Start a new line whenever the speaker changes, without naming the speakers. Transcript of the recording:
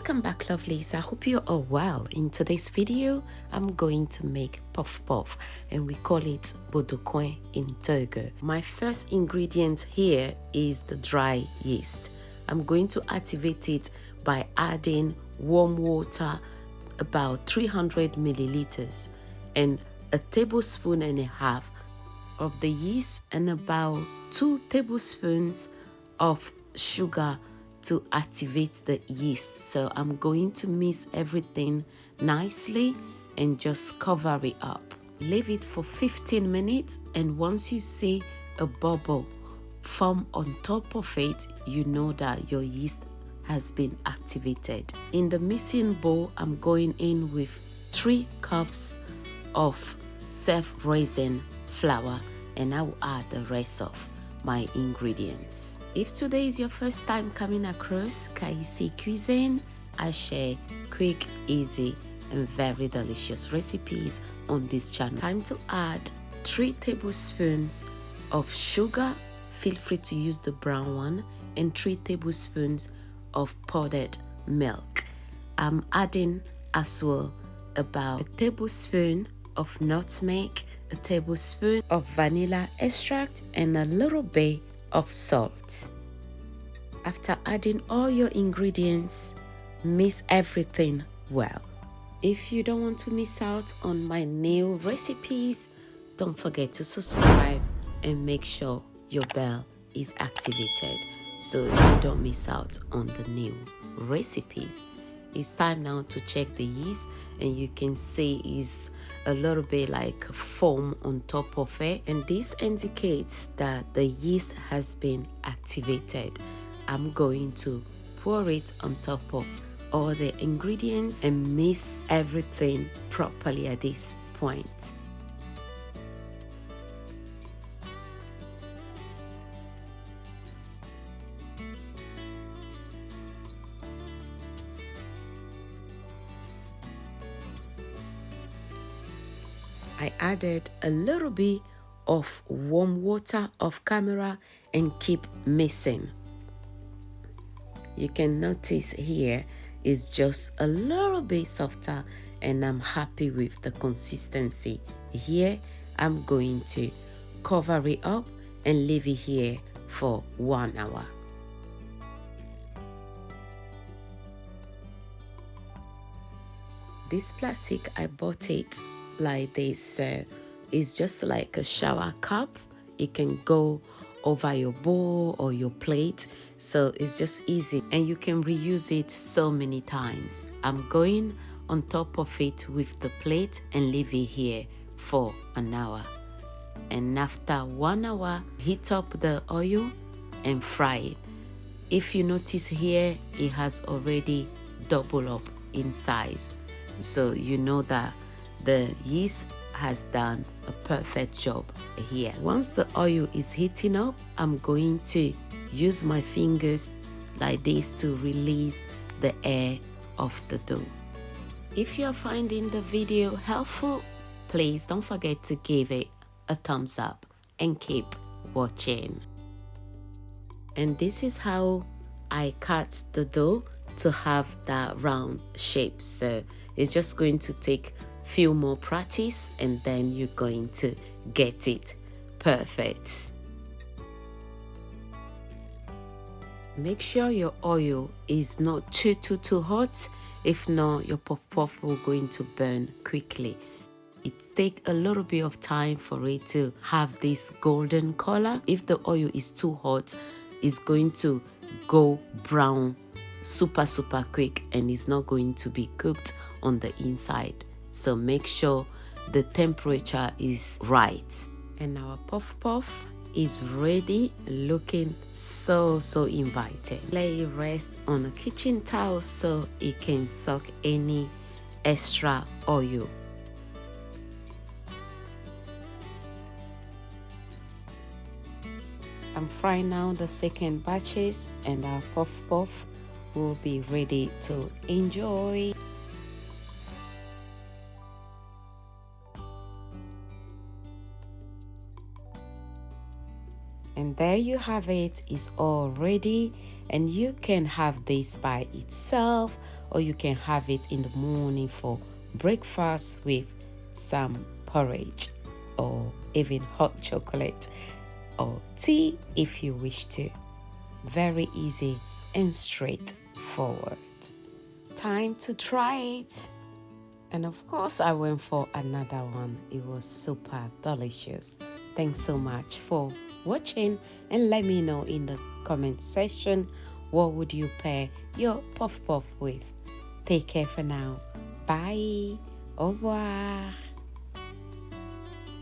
Welcome back, lovelies. I hope you are well. In today's video, I'm going to make puff puff, and we call it Botokoin in Togo. My first ingredient here is the dry yeast. I'm going to activate it by adding warm water, about 300 milliliters, and a tablespoon and a half of the yeast, and about 2 tablespoons of sugar to activate the yeast. So I'm going to mix everything nicely and just cover it up. Leave it for 15 minutes, and once you see a bubble form on top of it, you know that your yeast has been activated. In the mixing bowl, I'm going in with 3 cups of self-raising flour, and I will add the rest of my ingredients. If today is your first time coming across Kaisi Cuisine, I share quick, easy, and very delicious recipes on this channel. Time to add 3 tablespoons of sugar. Feel free to use the brown one, and 3 tablespoons of powdered milk. I'm adding as well about a tablespoon of nutmeg, a tablespoon of vanilla extract, and a little bit of salt. After adding all your ingredients, mix everything well. If you don't want to miss out on my new recipes, don't forget to subscribe and make sure your bell is activated so you don't miss out on the new recipes. It's time now to check the yeast, and you can see it's a little bit like foam on top of it, and this indicates that the yeast has been activated. I'm going to pour it on top of all the ingredients and mix everything properly at this point. I added a little bit of warm water off camera and keep mixing. You can notice here it's just a little bit softer, and I'm happy with the consistency. Here I'm going to cover it up and leave it here for 1 hour. This plastic, I bought it like this. It's just like a shower cup. It can go over your bowl or your plate, so it's just easy, and you can reuse it so many times. I'm going on top of it with the plate and leave it here for an hour, and after 1 hour, heat up the oil and fry it. If you notice here, it has already doubled up in size, so you know that the yeast has done a perfect job here. Once the oil is heating up, I'm going to use my fingers like this to release the air of the dough. If you're finding the video helpful, please don't forget to give it a thumbs up and keep watching. And this is how I cut the dough to have that round shape. So it's just going to take few more practice, and then you're going to get it perfect. Make sure your oil is not too hot. If not, your puff puff will going to burn quickly. It takes a little bit of time for it to have this golden color. If the oil is too hot, it's going to go brown super quick, and it's not going to be cooked on the inside. So make sure the temperature is right. And our puff puff is ready, looking so inviting. Let it rest on a kitchen towel so it can suck any extra oil. I'm frying now the second batches, and our puff puff will be ready to enjoy. And there you have it. It's all ready, and you can have this by itself, or you can have it in the morning for breakfast with some porridge or even hot chocolate or tea if you wish to. Very easy and straightforward. Time to try it. And of course, I went for another one. It was super delicious. Thanks so much for watching, and let me know in the comment section, what would you pair your puff puff with? Take care for now. Bye. Au revoir.